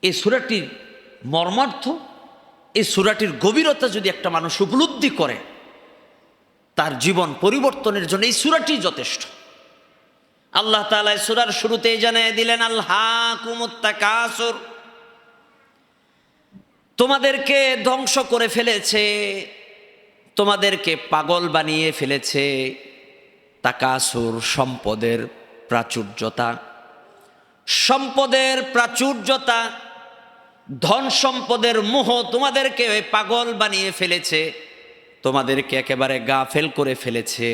এই সূরাটির মর্মার্থ, এই সূরাটির গভীরতা যদি একটা মানুষ উপলব্ধি করে, তার জীবন পরিবর্তনের জন্য এই সূরাটি যথেষ্ট। আল্লাহ তাআলা এই সূরার শুরুতেই জানিয়ে দিলেন, আলহাকুমুত তাকাসুর, তোমাদেরকে ধ্বংস করে ফেলেছে, তোমাদেরকে পাগল বানিয়ে ফেলেছে তাকাসুর, সম্পদের প্রাচুর্যতা। সম্পদের প্রাচুর্যতা, ধন সম্পদের মোহ তোমাদেরকে পাগল বানিয়ে ফেলেছে, তোমাদেরকে একেবারে গাফেল করে ফেলেছে।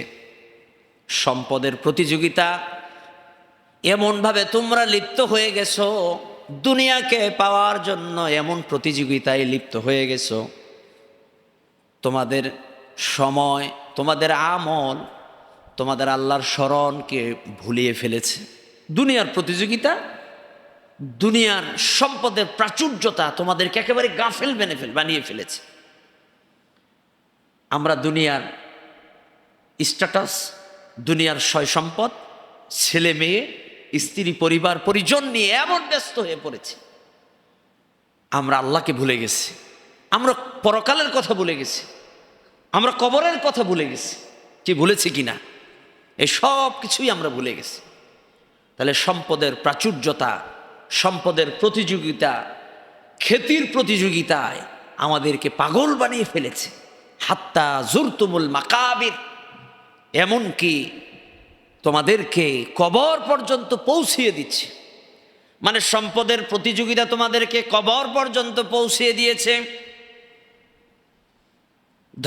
সম্পদের প্রতিযোগিতা, এমনভাবে তোমরা লিপ্ত হয়ে গেছো, দুনিয়াকে পাওয়ার জন্য এমন প্রতিযোগিতায় লিপ্ত হয়ে গেছো, তোমাদের সময়, তোমাদের আমল, তোমাদের আল্লাহর স্মরণকে ভুলিয়ে ফেলেছে। দুনিয়ার প্রতিযোগিতা, দুনিয়ার সম্পদের প্রাচুর্যতা তোমাদেরকে একেবারে গাফেল বানিয়ে ফেলেছে। আমরা দুনিয়ার স্ট্যাটাস, দুনিয়ার সয় সম্পদ, ছেলে মেয়ে, স্ত্রী, পরিবার, পরিজন নিয়ে এমন ব্যস্ত হয়ে পড়েছি, আমরা আল্লাহকে ভুলে গেছি, আমরা পরকালের কথা ভুলে গেছি, আমরা কবরের কথা ভুলে গেছি। কি ভুলেছি কিনা? এই সব কিছুই আমরা ভুলে গেছি। তাহলে সম্পদের প্রাচুর্যতা, সম্পদের প্রতিযোগিতা, খ্যাতির প্রতিযোগিতায় আমাদেরকে পাগল বানিয়ে ফেলেছে। হাত্তা জুরতুমুল মাকাবির, এমনকি তোমাদেরকে কবর পর্যন্ত পৌঁছিয়ে দিচ্ছে। মানে সম্পদের প্রতিযোগিতা তোমাদেরকে কবর পর্যন্ত পৌঁছিয়ে দিয়েছে।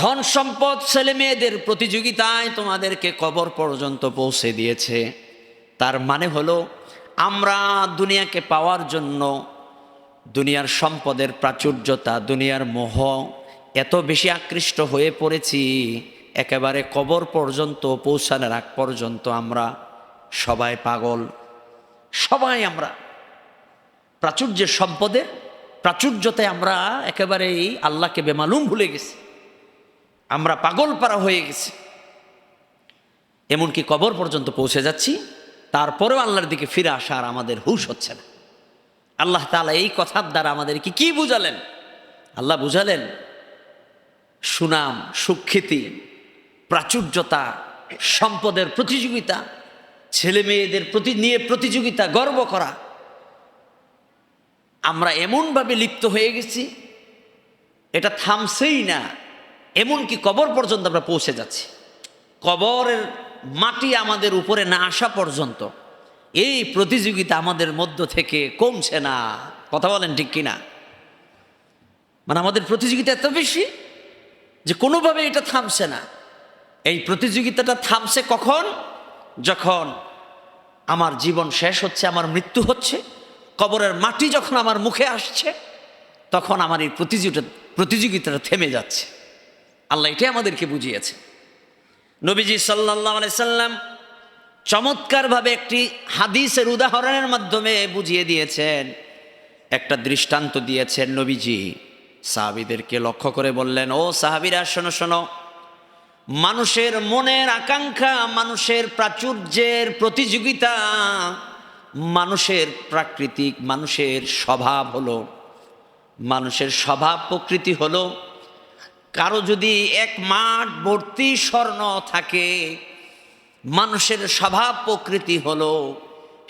ধন সম্পদ, ছেলে মেয়েদের প্রতিযোগিতায় তোমাদেরকে কবর পর্যন্ত পৌঁছে দিয়েছে। তার মানে হলো, আমরা দুনিয়াকে পাওয়ার জন্য দুনিয়ার সম্পদের প্রাচুর্যতা, দুনিয়ার মোহ এত বেশি আকৃষ্ট হয়ে পড়েছি, একেবারে কবর পর্যন্ত পৌঁছানোর আগ পর্যন্ত আমরা সবাই পাগল। সবাই আমরা প্রাচুর্যের, সম্পদের প্রাচুর্যতায় আমরা একেবারেই আল্লাহকে বেমালুম ভুলে গেছি, আমরা পাগল পারা হয়ে গেছি। এমনকি কবর পর্যন্ত পৌঁছে যাচ্ছি, তারপরেও আল্লাহর দিকে ফিরে আসা আর আমাদের হুঁশ হচ্ছে না। আল্লাহ তাআলা এই কথার দ্বারা আমাদেরকে কি বুঝালেন? আল্লাহ বুঝালেন, সুনাম, সুখ্যাতি, প্রাচুর্যতা, সম্পদের প্রতিযোগিতা, ছেলে মেয়েদের নিয়ে প্রতিযোগিতা, গর্ব করা, আমরা এমনভাবে লিপ্ত হয়ে গেছি, এটা থামছেই না। এমনকি কবর পর্যন্ত আমরা পৌঁছে যাচ্ছি। কবরের মাটি আমাদের উপরে না আসা পর্যন্ত এই প্রতিযোগিতা আমাদের মধ্য থেকে কমছে না। কথা বলেন ঠিক কিনা? মানে আমাদের প্রতিযোগিতা এত বেশি যে কোনোভাবে এটা থামছে না। এই প্রতিযোগিতাটা থামছে কখন? যখন আমার জীবন শেষ হচ্ছে, আমার মৃত্যু হচ্ছে, কবরের মাটি যখন আমার মুখে আসছে, তখন আমার এই প্রতিযোগিতাটা থেমে যাচ্ছে। আল্লাহ এটাই আমাদেরকে বুঝিয়েছে। নবীজি সাল্লাল্লাহু আলাইহি সাল্লাম চমৎকারভাবে একটি হাদিসের উদাহরণের মাধ্যমে বুঝিয়ে দিয়েছেন, একটা দৃষ্টান্ত দিয়েছেন। নবীজি সাহাবীদেরকে লক্ষ্য করে বললেন, ও সাহাবীরা, শোনো শোনো, মানুষের মনের আকাঙ্ক্ষা, মানুষের প্রাচুর্যের প্রতিযোগিতা, মানুষের প্রাকৃতিক, মানুষের স্বভাব হলো, মানুষের স্বভাব প্রকৃতি হলো, কারো যদি এক মাঠ ভর্তি স্বর্ণ থাকে, মানুষের স্বভাব প্রকৃতি হলো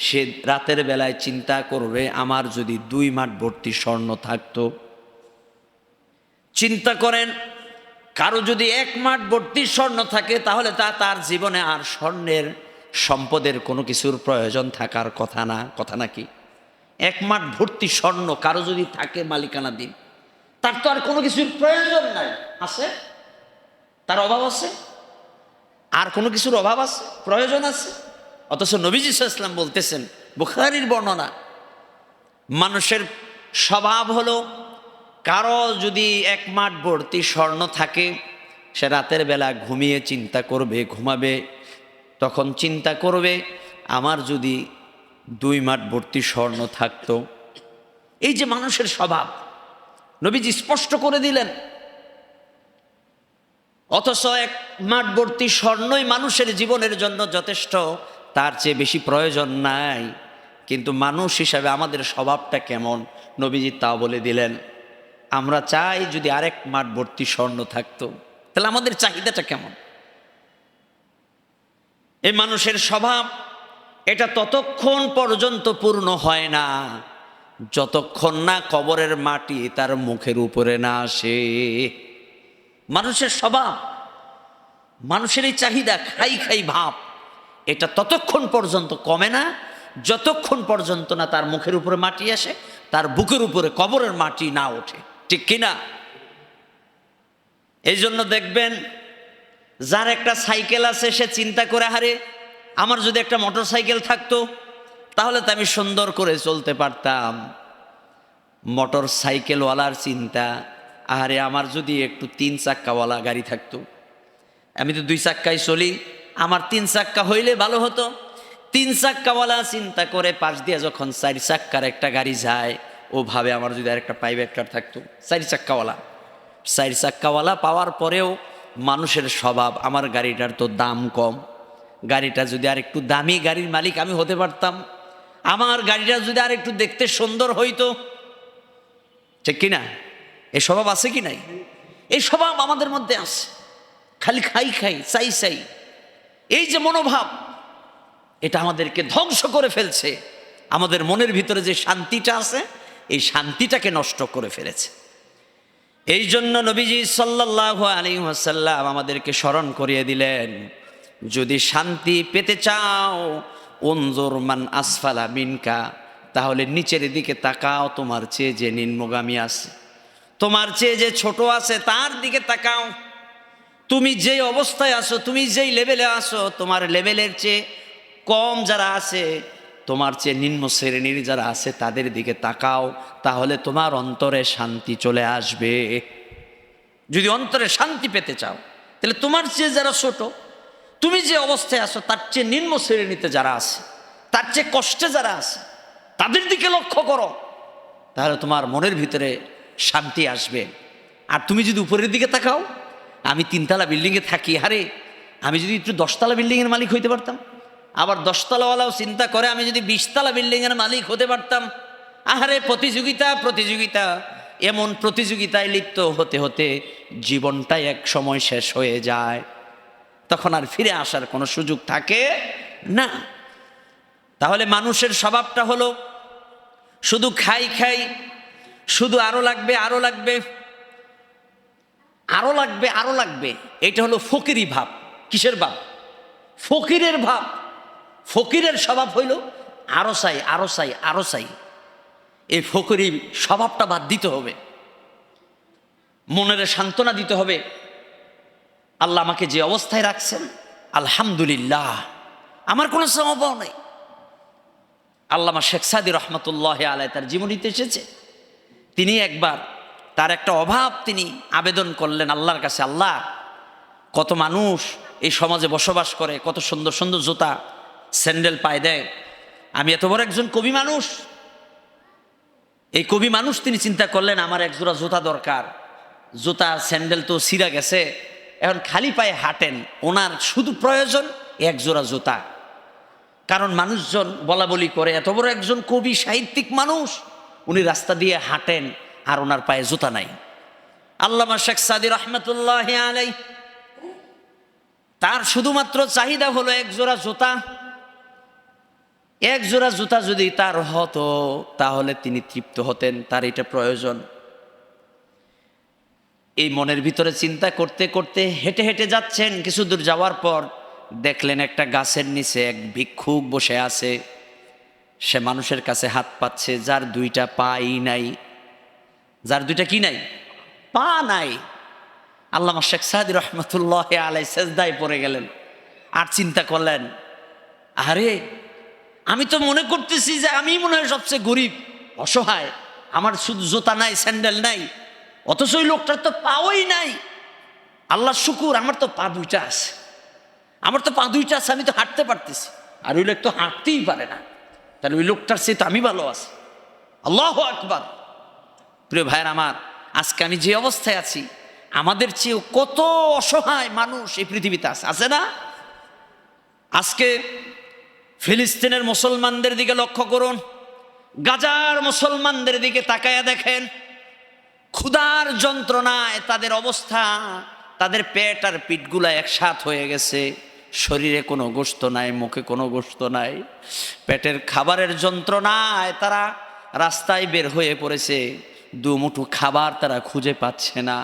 সে রাতের বেলায় চিন্তা করবে, আমার যদি 2 মাঠ ভর্তি স্বর্ণ থাকতো। চিন্তা করেন, কারো যদি 1 মাঠ ভর্তি স্বর্ণ থাকে, তাহলে তার জীবনে আর স্বর্ণের, সম্পদের কোনো কিছুর প্রয়োজন থাকার কথা না। কথা নাকি? 1 মাঠ ভর্তি স্বর্ণ কারো যদি থাকে মালিকানা দিন, তার তো আর কোনো কিছুর প্রয়োজন নাই। আছে? তার অভাব আছে? আর কোনো কিছুর অভাব আছে? প্রয়োজন আছে? অথচ নবীজি সাল্লাল্লাহু আলাইহি ওয়াসাল্লাম বলতেছেন, বুখারীর বর্ণনা, মানুষের স্বভাব হলো, কারো যদি 1 মাঠ ভর্তি স্বর্ণ থাকে, সে রাতের বেলা ঘুমিয়ে চিন্তা করবে, ঘুমাবে, তখন চিন্তা করবে, আমার যদি 2 মাঠ ভর্তি স্বর্ণ থাকতো। এই যে মানুষের স্বভাব, নবীজি স্পষ্ট করে দিলেন। অথচ 1 মাঠ ভর্তি স্বর্ণই মানুষের জীবনের জন্য যথেষ্ট, তার চেয়ে বেশি প্রয়োজন নাই। কিন্তু মানুষ হিসাবে আমাদের স্বভাবটা কেমন নবীজি তাও বলে দিলেন। আমরা চাই যদি আরেক মাঠ ভর্তি স্বর্ণ থাকতো, তাহলে আমাদের চাহিদাটা কেমন। এই মানুষের স্বভাব এটা ততক্ষণ পর্যন্ত পূর্ণ হয় না যতক্ষণ না কবরের মাটি তার মুখের উপরে না আসে। মানুষের স্বভাব, মানুষের এই চাহিদা, খাই খাই ভাব, এটা ততক্ষণ পর্যন্ত কমে না যতক্ষণ পর্যন্ত না তার মুখের উপরে মাটি আসে, তার বুকের উপরে কবরের মাটি না ওঠে, ঠিক কিনা? এই জন্য দেখবেন যার একটা সাইকেল আছে সে চিন্তা করে, হারে আমার যদি একটা মোটর সাইকেল থাকতো তাহলে তো আমি সুন্দর করে চলতে পারতাম। মোটর সাইকেলওয়ালার চিন্তা, আরে আমার যদি একটু 3 চাক্কাওয়ালা গাড়ি থাকতো, আমি তো 2 চাক্কায় চলি, আমার 3 চাক্কা হইলে ভালো হতো। 3 চাক্কাওয়ালা চিন্তা করে পাশ দিয়ে যখন 4 চাক্কার একটা গাড়ি যায়, ও ভাবে আমার যদি আর একটা প্রাইভেট থাকতো 4 চাক্কাওয়ালা। 4 চাক্কাওয়ালা পাওয়ার পরেও মানুষের স্বভাব, আমার গাড়িটার তো দাম কম, গাড়িটা যদি আর একটু দামি গাড়ির মালিক আমি হতে পারতাম, আমার গাড়িটা যদি আর একটু দেখতে সুন্দর হইতো, ঠিক কিনা? এই স্বভাব আছে কি নাই? এই স্বভাব আমাদের মধ্যে আছে, খালি খাই খাই চাই চাই। এই যে মনোভাব, এটা আমাদেরকে ধ্বংস করে ফেলছে। আমাদের মনের ভিতরে যে শান্তিটা আছে, এই শান্তিটাকে নষ্ট করে ফেলেছে। এই জন্য নবীজি সাল্লাল্লাহু আলাইহি ওয়াসাল্লাম আমাদেরকে স্মরণ করিয়ে দিলেন, যদি শান্তি পেতে চাও উনজুর মান আসফালা মিনকা, তাহলে নিচের দিকে তাকাও, তোমার চেয়ে যে নিম্নগামী আছে, তোমার চেয়ে যে ছোট আছে তার দিকে তাকাও। তুমি যেই অবস্থায় আছো, তুমি যেই লেভেলে আছো, তোমার লেভেলের চেয়ে কম যারা আছে, তোমার চেয়ে নিম্ন শ্রেণীর যারা আছে তাদের দিকে তাকাও, তাহলে তোমার অন্তরে শান্তি চলে আসবে। যদি অন্তরে শান্তি পেতে চাও, তাহলে তোমার চেয়ে যারা ছোট, তুমি যে অবস্থায় আছো তার চেয়ে নিম্ন শ্রেণীতে যারা আছে, তার চেয়ে কষ্টে যারা আছে, তাদের দিকে লক্ষ্য করো, তাহলে তোমার মনের ভিতরে শান্তি আসবে। আর তুমি যদি উপরের দিকে তাকাও, আমি 3তলা বিল্ডিংয়ে থাকি, আরে আমি যদি একটু 10তলা বিল্ডিংয়ের মালিক হইতে পারতাম। আবার 10তলাওয়ালাও চিন্তা করে আমি যদি 20তলা বিল্ডিংয়ের মালিক হতে পারতাম। আহারে প্রতিযোগিতা প্রতিযোগিতা, এমন প্রতিযোগিতায় লিপ্ত হতে হতে জীবনটাই এক সময় শেষ হয়ে যায়, তখন আর ফিরে আসার কোনো সুযোগ থাকে না। তাহলে মানুষের স্বভাবটা হলো শুধু খাই খাই, শুধু আরো লাগবে আরো লাগবে আরো লাগবে আরো লাগবে, এটা হলো ফকিরি ভাব। কিসের ভাব? ফকিরের ভাব। ফকিরের স্বভাব হইল আরো চাই আরো চাই আরো চাই। এই ফকিরি স্বভাবটা বাদ দিতে হবে, মনের সান্ত্বনা দিতে হবে, আল্লাহ আমাকে যে অবস্থায় রাখছেন আলহামদুলিল্লাহ, আমার কোনো চাওয়া নেই। আল্লামা শেখ সাদি রহমতুল্লাহ আলাই তার জীবনীতে এসেছে, তিনি একবার তার একটা অভাব তিনি আবেদন করলেন আল্লাহর কাছে, আল্লাহ কত মানুষ এই সমাজে বসবাস করে, কত সুন্দর সুন্দর জুতা স্যান্ডেল পায়ে দেয়, আমি এত বড় একজন কবি মানুষ, এই কবি মানুষ তিনি চিন্তা করলেন আমার এক জোড়া জুতা দরকার, জুতা স্যান্ডেল তো ছিঁড়া গেছে, এখন খালি পায়ে হাঁটেন, ওনার শুধু প্রয়োজন এক জোড়া জুতা। কারণ মানুষজন বলা বলি করে এত বড় একজন কবি সাহিত্যিক মানুষ, উনি রাস্তা দিয়ে হাঁটেন আর ওনার পায়ে জুতা নাই। আল্লামা শেখ সাদি রহমতুল্লাহ আলাই তার শুধুমাত্র চাহিদা হলো এক জোড়া জুতা। এক জোড়া জুতা যদি তার হতো তাহলে তিনি তৃপ্ত হতেন, তার এটা প্রয়োজন। এই মনের ভিতরে চিন্তা করতে করতে হেঁটে হেঁটে যাচ্ছেন, কিছু দূর যাওয়ার পর দেখলেন একটা গাছের নিচে এক ভিক্ষুক বসে আছে, সে মানুষের কাছে হাত পাচ্ছে, যার 2টা পাই নাই, যার 2টা কি নাই? পা নাই। আল্লামা শেখ সাদি রহমতুল্লাহ আলাই সেজদায় পড়ে গেলেন, আর চিন্তা করলেন, আরে আমি তো মনে করতেছি যে আমি মনে হয় সবচেয়ে গরিব অসহায়, আমার শুধু জুতা নাই স্যান্ডেল নাই, অথচ ওই লোকটার তো পাওই নাই। আল্লাহ শুকুর, আমার তো পা 2টা আছে, আমার তো পা 2টা আছে, আমি তো হাঁটতে পারতেছি, আর ওই লোক তো হাঁটতেই পারে না, তাহলে ওই লোকটার চেয়ে তো আমি ভালো আছি। আল্লাহু আকবার। প্রিয় ভাইয়ের আমার, আজকে আমি যে অবস্থায় আছি, আমাদের চেয়েও কত অসহায় মানুষ এই পৃথিবীতে আছে, আছে না? আজকে ফিলিস্তিনের মুসলমানদের দিকে লক্ষ্য করুন, গাজার মুসলমানদের দিকে তাকায়া দেখেন, ক্ষুধার যন্ত্রণায় তাদের অবস্থা, তাদের পেট আর পিঠগুলা একসাথ হয়ে গেছে, শরীরে কোনো গোশত নাই, মুখে কোনো গোশত নাই, পেটের খাবারের যন্ত্রণায় তারা রাস্তায় বের হয়ে পড়েছে, দুমুঠো খাবার তারা খুঁজে পাচ্ছে না।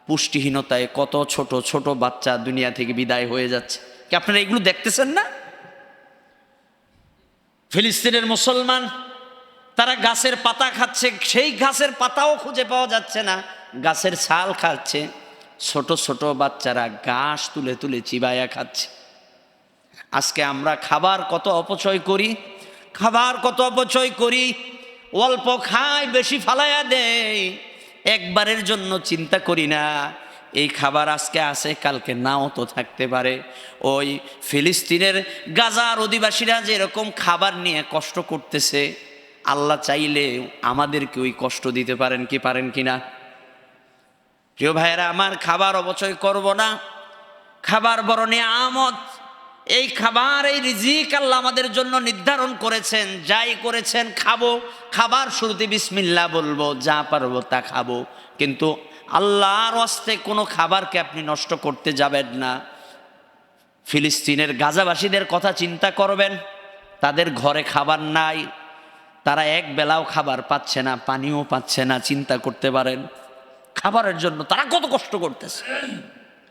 পুষ্টিহীনতায় কত ছোট ছোট বাচ্চা দুনিয়া থেকে বিদায় হয়ে যাচ্ছে। কি আপনারা এগুলো দেখতেছেন না? ফিলিস্তিনের মুসলমান তারা গাছের পাতা খাচ্ছে, সেই গাছের পাতাও খুঁজে পাওয়া যাচ্ছে না, গাছের ছাল খাচ্ছে। ছোট ছোট বাচ্চারা ঘাস তুলে তুলে চিবাইয়া খাচ্ছে। আজকে আমরা খাবার কত অপচয় করি, খাবার কত অপচয় করি, অল্প খাই বেশি ফালাইয়া দেয়, একবারের জন্য চিন্তা করি না এই খাবার আজকে আছে কালকে নাও তো থাকতে পারে। ওই ফিলিস্তিনের গাজার অধিবাসীরা যেরকম খাবার নিয়ে কষ্ট করতেছে, আল্লাহ চাইলে আমাদেরকে ওই কষ্ট দিতে পারেন কি পারেন কিনা? প্রিয় ভাইয়েরা আমার, খাবার অপচয় করব না। খাবার বড় নিয়ামত। এই খাবার, এই রিজিক আল্লাহ আমাদের জন্য নির্ধারণ করেছেন, যাই করেছেন খাবো। খাবার শুরুতে বিসমিল্লাহ বলবো, যা পারবো তা খাবো, কিন্তু আল্লাহর ওয়াস্তে কোনো খাবারকে আপনি নষ্ট করতে যাবেন না। ফিলিস্তিনের গাজাবাসীদের কথা চিন্তা করবেন, তাদের ঘরে খাবার নাই, তারা এক বেলাও খাবার পাচ্ছে না, পানিও পাচ্ছে না। চিন্তা করতে পারেন খাবারের জন্য তারা কত কষ্ট করতেছে,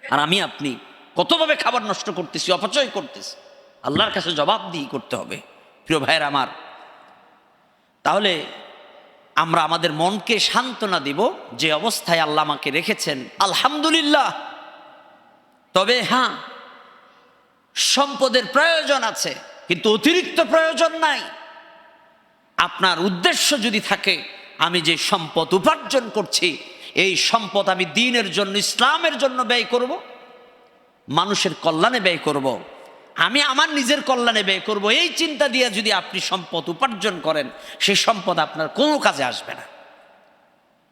আর আমি আপনি কতভাবে খাবার নষ্ট করতেছি, অপচয় করতেছি। আল্লাহর কাছে জবাবদিহি করতে হবে প্রিয় ভাইয়ের আমার। তাহলে আমরা আমাদের মনকে সান্ত্বনা দিব, যে অবস্থায় আল্লাহ আমাকে রেখেছেন আলহামদুলিল্লাহ। তবে হ্যাঁ, সম্পদের প্রয়োজন আছে, কিন্তু অতিরিক্ত প্রয়োজন নাই। আপনার উদ্দেশ্য যদি থাকে, আমি যে সম্পদ উপার্জন করছি, এই সম্পদ আমি দ্বীনের জন্য, ইসলামের জন্য ব্যয় করব, মানুষের কল্যাণে ব্যয় করব, আমি আমার নিজের কল্যাণে ব্যয় করব, এই চিন্তা দিয়ে যদি আপনি সম্পদ উপার্জন করেন, সেই সম্পদ আপনার কোনো কাজে আসবে না।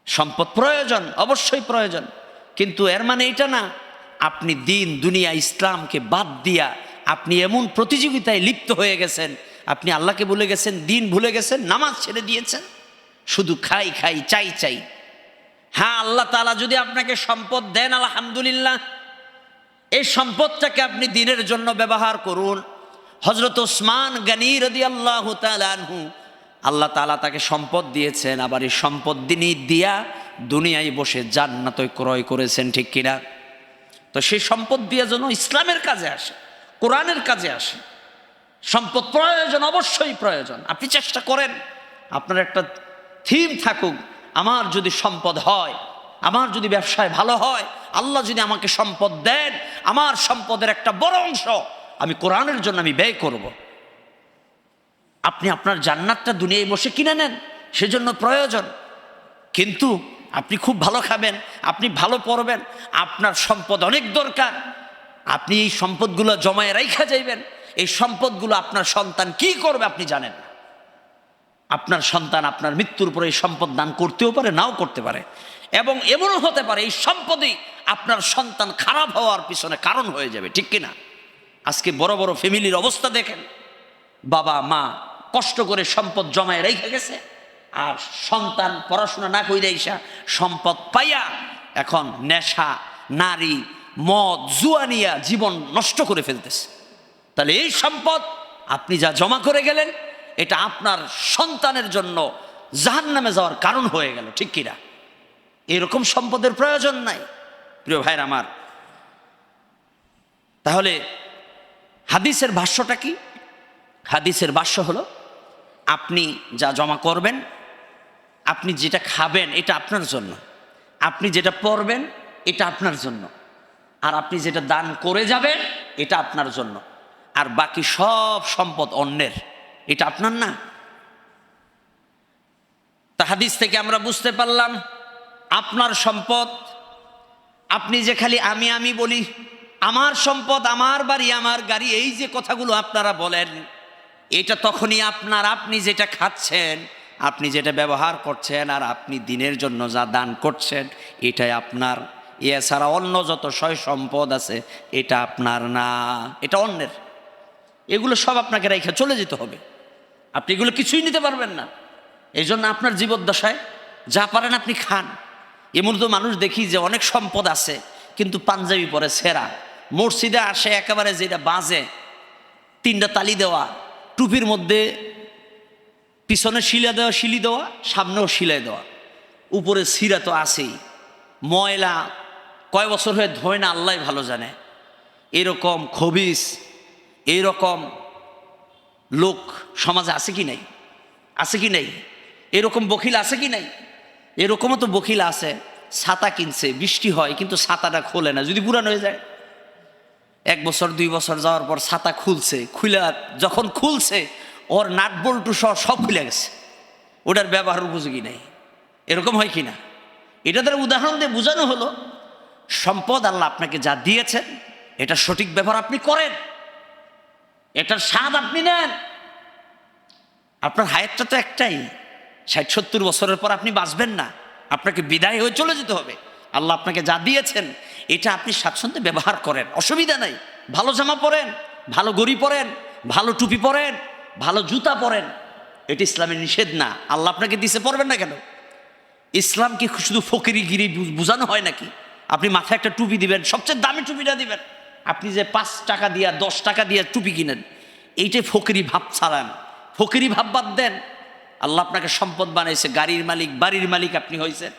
সম্পদ প্রয়োজন, অবশ্যই প্রয়োজন, কিন্তু এর মানে এটা না আপনি দিন দুনিয়া ইসলামকে বাদ দিয়া আপনি এমন প্রতিযোগিতায় লিপ্ত হয়ে গেছেন, আপনি আল্লাহকে ভুলে গেছেন, দিন ভুলে গেছেন, নামাজ ছেড়ে দিয়েছেন, শুধু খাই খাই চাই চাই। হ্যাঁ, আল্লাহ তাআলা যদি আপনাকে সম্পদ দেন আলহামদুলিল্লাহ, এই সম্পদটাকে আপনি দ্বীনের জন্য ব্যবহার করুন। হযরত ওসমান গনি রাদিয়াল্লাহু তাআলা আনহু, আল্লাহ তাআলা তাকে সম্পদ দিয়েছেন, আবার এই সম্পদ তিনি দিয়া দুনিয়ায় বসে জান্নাত ক্রয় করেছেন, ঠিক কিনা? তো সেই সম্পদ দিয়ে যেন ইসলামের কাজে আসে, কোরআনের কাজে আসে। সম্পদ প্রয়োজন, অবশ্যই প্রয়োজন। আপনি চেষ্টা করেন, আপনার একটা থিম থাকুক, আমার যদি সম্পদ হয়, আমার যদি ব্যবসায় ভালো হয়, আল্লাহ যদি আমাকে সম্পদ দেন, আমার সম্পদের একটা বড় অংশ আমি কোরআনের জন্য আমি ব্যয় করব। আপনি আপনার জান্নাতটা দুনিয়ায় বসে কিনে নেন, সেজন্য প্রয়োজন। কিন্তু আপনি খুব ভালো খাবেন, আপনি ভালো পড়বেন, আপনার সম্পদ অনেক দরকার, আপনি এই সম্পদগুলো জমায়ে রাইখা যাইবেন। এই সম্পদগুলো আপনার সন্তান কি করবে আপনি জানেন না। আপনার সন্তান আপনার মৃত্যুর পরে এই সম্পদ দান করতেও পারে, নাও করতে পারে, এবং এমনও হতে পারে এই সম্পদই আপনার সন্তান খারাপ হওয়ার পিছনে কারণ হয়ে যাবে, ঠিক কিনা? আজকে বড় বড় ফ্যামিলির অবস্থা দেখেন, বাবা মা কষ্ট করে সম্পদ জমায়ে রেখে গেছে, আর সন্তান পড়াশোনা না কইরা ইসা সম্পদ পাইয়া এখন নেশা, নারী, মদ, জুয়া নিয়া জীবন নষ্ট করে ফেলতেছে। তাহলে এই সম্পদ আপনি যা জমা করে গেলেন, এটা আপনার সন্তানের জন্য জাহান্নামে যাওয়ার কারণ হয়ে গেল, ঠিক কিনা? এরকম সম্পদের প্রয়োজন নাই প্রিয় ভাইরা আমার। তাহলে হাদিসের ভাষ্যটা কি? হাদিসের ভাষ্য হলো, আপনি যা জমা করবেন, আপনি যেটা খাবেন এটা আপনার জন্য, আপনি যেটা পড়বেন এটা আপনার জন্য, আর আপনি যেটা দান করে যাবেন এটা আপনার জন্য, আর বাকি সব সম্পদ অন্যের, এটা আপনার না। তা হাদিস থেকে আমরা বুঝতে পারলাম, আপনার সম্পদ, আপনি যে খালি আমি আমি বলি, আমার সম্পদ, আমার বাড়ি, আমার গাড়ি, এই যে কথাগুলো আপনারা বলেন, এটা তখনই আপনার। আপনি যেটা খাচ্ছেন, আপনি যেটা ব্যবহার করছেন, আর আপনি দিনের জন্য যা দান করছেন, এটাই আপনার। এছাড়া অন্য যত সয় সম্পদ আছে এটা আপনার না, এটা অন্যের। এগুলো সব আপনাকে রেখে চলে যেতে হবে। আপনি এগুলো কিছুই নিতে পারবেন না। এই জন্য আপনার জীবদ্দশায় যা পারেন আপনি খান। এমন তো মানুষ দেখি যে অনেক সম্পদ আছে কিন্তু পাঞ্জাবি পরে ছেঁড়া, মসজিদে আসে একেবারে যেটা বাজে, 3টা তালি দেওয়া, টুপির মধ্যে পিছনে শিলি দেওয়া, সামনেও শিলাই দেওয়া, উপরে সিরা তো আছেই, ময়লা কয় বছর হয়ে ধোয় না আল্লাহ ভালো জানে। এরকম খবিস, এইরকম লোক সমাজে আছে কি নাই? আছে কি নাই? এরকম বখিল আছে কি নাই? এরকমও তো বখিল আছে, ছাতা কিনছে, বৃষ্টি হয় কিন্তু ছাতাটা খোলে না, যদি পুরান হয়ে যায়। 1 বছর 2 বছর যাওয়ার পর ছাতা খুলছে, যখন খুলছে ওর নাট বল্টু সব খুলে গেছে, ওটার ব্যবহার উপযোগী নেই। এরকম হয় কি না? এটা দ্বারা উদাহরণ দিয়ে বোঝানো হলো, সম্পদ আল্লাহ আপনাকে যা দিয়েছেন এটা সঠিক ব্যবহার আপনি করেন, এটার স্বাদ আপনি নেন। আপনার হায়াতটা তো একটাই, 60-70 বছরের পর আপনি বাঁচবেন না, আপনাকে বিদায় হয়ে চলে যেতে হবে। আল্লাহ আপনাকে যা দিয়েছেন এটা আপনি স্বাচ্ছন্দ্যে ব্যবহার করেন, অসুবিধা নাই। ভালো জামা পরেন, ভালো গড়ি পরেন, ভালো টুপি পরেন, ভালো জুতা পরেন, এটা ইসলামের নিষেধ না। আল্লাহ আপনাকে দিছে, পরবেন না কেন? ইসলাম কি শুধু ফকিরিগিরি বোঝানো হয় নাকি? আপনি মাথায় একটা টুপি দিবেন, সবচেয়ে দামি টুপিটা দিবেন। আপনি যে 5 টাকা দিয়া 10 টাকা দিয়ে টুপি কিনেন, এইটাই ফকিরি ভাব ছাড়ান, ফকিরি ভাব বাদ দেন। আল্লাহ আপনাকে সম্পদ বানাইছে, গাড়ির মালিক, বাড়ির মালিক আপনি হয়েছেন,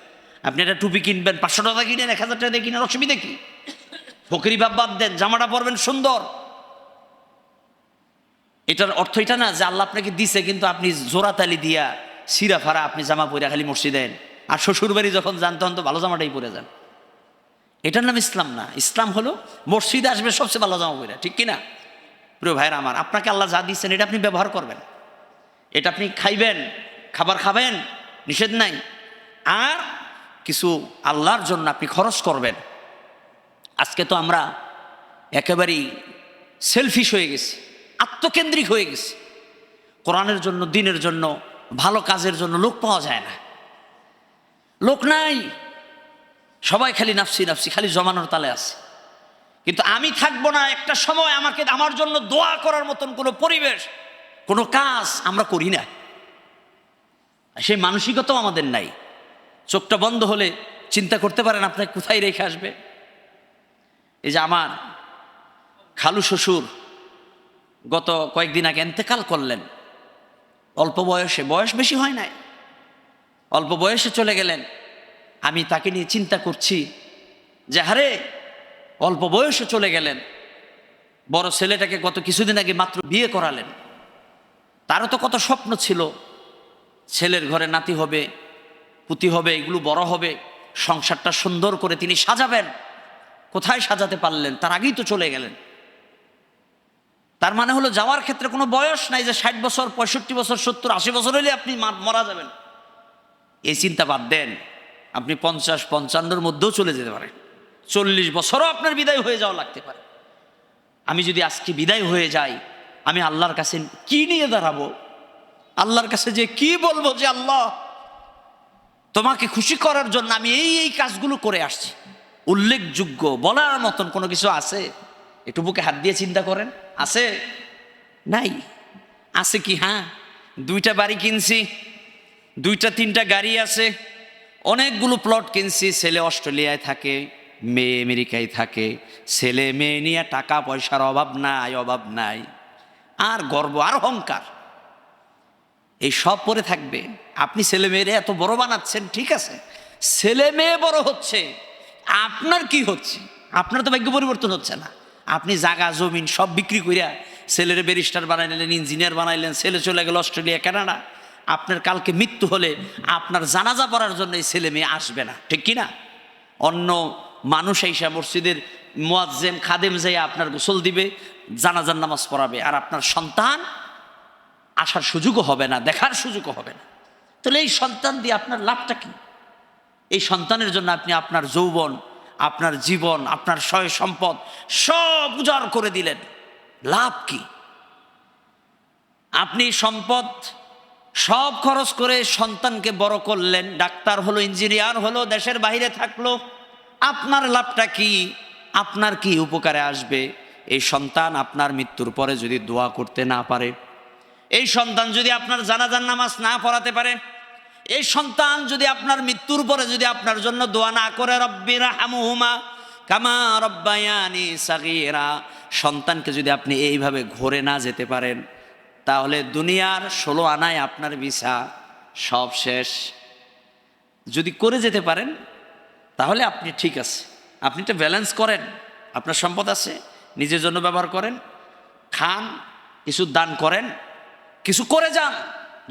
আপনি একটা টুপি কিনবেন, 500 টাকা কিনেন, 1000 টাকা দিয়ে কিনেন, অসুবিধা কি? ফকিরি ভাব বাদ দেন, জামাটা পরবেন সুন্দর। এটার অর্থ এটা না যে আল্লাহ আপনাকে দিছে কিন্তু আপনি জোড়াতালি দিয়া সিরা ফারা আপনি জামা পরে খালি মসজিদে দেন, আর শ্বশুর বাড়ি যখন যান তখন তো ভালো জামাটাই পরে যান। এটার নাম ইসলাম না। ইসলাম হলো মসজিদে আসবে সবচেয়ে ভালো জামা পরে, ঠিক কিনা? প্রিয় ভাইরা আমার, আপনাকে আল্লাহ যা দিচ্ছেন এটা আপনি ব্যবহার করবেন, এটা আপনি খাইবেন, খাবার খাবেন, নিষেধ নাই। আর কিছু আল্লাহর জন্য আপনি খরচ করবেন। আজকে তো আমরা একেবারেই সেলফিশ হয়ে গেছি, আত্মকেন্দ্রিক হয়ে গেছি। কোরআনের জন্য, দ্বীনের জন্য, ভালো কাজের জন্য লোক পাওয়া যায় না, লোক নাই। সবাই খালি নাফসি নাফসি, খালি জমানোর তালে আছে। কিন্তু আমি থাকবো না, একটা সময় আমাকে আমার জন্য দোয়া করার মতন কোনো পরিবেশ, কোনো কাজ আমরা করি না, সেই মানসিকতাও আমাদের নাই। চোখটা বন্ধ হলে চিন্তা করতে পারেন আপনাকে কোথায় রেখে আসবে। এই যে আমার খালু শ্বশুর গত কয়েকদিন আগে ইন্তেকাল করলেন, অল্প বয়সে, বয়স বেশি হয় নাই, অল্প বয়সে চলে গেলেন। আমি তাকে নিয়ে চিন্তা করছি যে হারে অল্প বয়সে চলে গেলেন, বড় ছেলেটাকে গত কিছুদিন আগে মাত্র বিয়ে করালেন, তারও তো কত স্বপ্ন ছিল, ছেলের ঘরে নাতি হবে, পুতি হবে, এগুলো বড় হবে, সংসারটা সুন্দর করে তিনি সাজাবেন। কোথায় সাজাতে পারলেন? তার আগেই তো চলে গেলেন। তার মানে হলো যাওয়ার ক্ষেত্রে কোনো বয়স নাই যে 60 বছর, 65 বছর, 70, 80 বছর হলে আপনি মারা যাবেন। এই চিন্তা বাদ দেন, আপনি 50-55-র মধ্যেও চলে যেতে পারেন, 40 বছরও আপনার বিদায় হয়ে যাওয়া লাগতে পারে। আমি যদি আজকে বিদায় হয়ে যাই, আমি আল্লাহর কাছে কি নিয়ে দাঁড়াবো? আল্লাহর কাছে যে কি বলবো যে আল্লাহ তোমাকে খুশি করার জন্য আমি এই কাজগুলো করে আসছি। উল্লেখযোগ্য বলার মতন কোনো কিছু আছে? একটু বুকে হাত দিয়ে চিন্তা করেন, আছে? নাই। আছে কি? হ্যাঁ, 2টা বাড়ি কিনছি, 2-3টা গাড়ি আছে, অনেকগুলো প্লট কিনছি। ছেলে অস্ট্রেলিয়ায় থাকে, মেয়ে আমেরিকায় থাকে, ছেলে মেয়ে নিয়ে টাকা পয়সার অভাব নাই, আর গর্ব আর অহংকার এই সব পরে থাকবে। আপনি ছেলে মেয়েরে এত বড় বানাচ্ছেন, ঠিক আছে, ছেলে মেয়ে বড় হচ্ছে, আপনার কি হচ্ছে? আপনার তো ভাগ্য পরিবর্তন হচ্ছে না। আপনি জায়গা জমিন সব বিক্রি করিয়া ছেলের ব্যারিস্টার বানাইলেন, ইঞ্জিনিয়ার বানাইলেন, ছেলে চলে গেল অস্ট্রেলিয়া, কানাডা। আপনার কালকে মৃত্যু হলে আপনার জানাজা পড়ার জন্য এই ছেলে মেয়ে আসবে না, ঠিক কিনা? অন্য মানুষ এইসব মসজিদের মুয়াজ্জিম খাদেম যাইয়া আপনার গোসল দিবে, জানাজার নামাজ পড়াবে, আর আপনার সন্তান আসার সুযোগও হবে না, দেখার সুযোগও হবে না। তাহলে এই সন্তান দিয়ে আপনার লাভটা কি? এই সন্তানের জন্য আপনি আপনার যৌবন, আপনার জীবন, আপনার সয় সম্পদ সব উজাড় করে দিলেন, লাভ কি? আপনি সম্পদ সব খরচ করে সন্তানকে বড় করলেন, ডাক্তার হলো, ইঞ্জিনিয়ার হলো, দেশের বাইরে থাকলো, আপনার লাভটা কি? আপনার কি উপকারে আসবে? এই সন্তান আপনার মৃত্যুর পরে যদি দোয়া করতে না পারে, এই সন্তান যদি আপনার জানাজার নামাজ না পড়াতে পারে, এই সন্তান যদি আপনার মৃত্যুর পরে যদি আপনার জন্য দোয়া না করে, রব্বি রাহমুহুমা কামা রব্বায়ানি সাগীরা, সন্তানকে যদি আপনি এইভাবে ঘুরে না যেতে পারেন, তাহলে দুনিয়ার 16 আনায় আপনার ভিসা সব শেষ। যদি করে যেতে পারেন তাহলে আপনি ঠিক আছে, আপনি এটা ব্যালেন্স করেন, আপনার সম্পদ আছে, নিজের জন্য ব্যবহার করেন, খান, কিছু দান করেন, কিছু করে যান,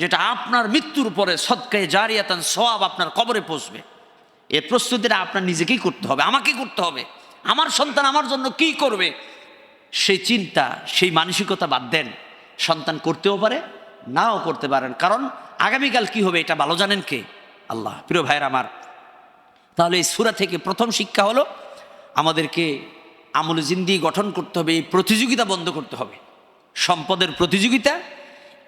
যেটা আপনার মৃত্যুর পরে সদকায়ে জারিয়াতান সওয়াব আপনার কবরে পৌঁছবে। এর প্রস্তুতিটা আপনার নিজেকেই করতে হবে, আমাকেই করতে হবে। আমার সন্তান আমার জন্য কি করবে সেই চিন্তা, সেই মানসিকতা বাদ দেন। সন্তান করতেও পারে, নাও করতে পারেন, কারণ আগামীকাল কি হবে এটা ভালো জানেন কে? আল্লাহ। প্রিয় ভাইয়ের আমার, তাহলে এই সূরা থেকে প্রথম শিক্ষা হলো আমাদেরকে আমল জিন্দি গঠন করতে হবে, এই প্রতিযোগিতা বন্ধ করতে হবে, সম্পদের প্রতিযোগিতা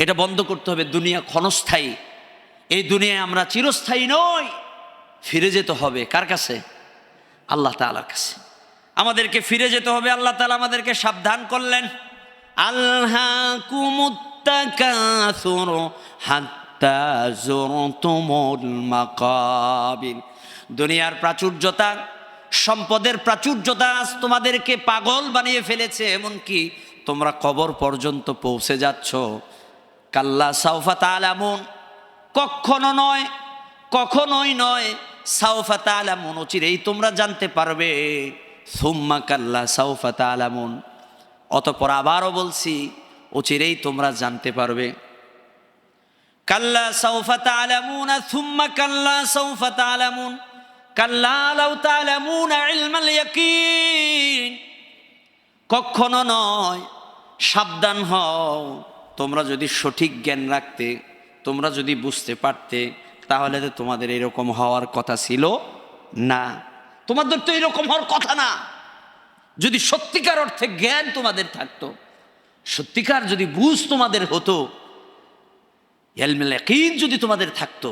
এটা বন্ধ করতে হবে। দুনিয়া ক্ষণস্থায়ী, এই দুনিয়ায় আমরা চিরস্থায়ী নই, ফিরে যেতে হবে কার কাছে? আল্লাহ তাআলার কাছে আমাদেরকে ফিরে যেতে হবে। আল্লাহ তাআলা আমাদেরকে সাবধান করলেন, আলহাকুমুত তাকাসুর হাত্তা যুরতুমুল মাকাবির। দুনিয়ার প্রাচুর্যতা, সম্পদের প্রাচুর্যতা আজ তোমাদেরকে পাগল বানিয়ে ফেলেছে, এমনকি তোমরা কবর পর্যন্ত পৌঁছে যাচ্ছ। কাল্লা সাউফা তা'লামুন, কখনো নয়, কখনোই নয়, সাউফা তা'লামুন, অচিরেই তোমরা জানতে পারবে। সুম্মা কাল্লা সাউফা তা'লামুন, অতঃপর আবারও বলছি, অচিরেই তোমরা জানতে পারবে। কাল্লা সাউফা তা'লামুন সুম্মা কাল্লা সাউফা তা'লামুন কাল্লা লাউ তা'লামুন ইলমাল ইয়াকিন, কখনো নয়, সাবধান হও। তোমরা যদি সঠিক জ্ঞান রাখতে, তোমরা যদি বুঝতে পারতে, তাহলে তো তোমাদের এরকম হওয়ার কথা ছিল না, তোমাদের তো এরকম হওয়ার কথা না। যদি সত্যিকার অর্থে জ্ঞান তোমাদের থাকতো, সত্যিকার যদি বুঝ তোমাদের হতো, ইলমুল ইয়াকিন যদি তোমাদের থাকতো,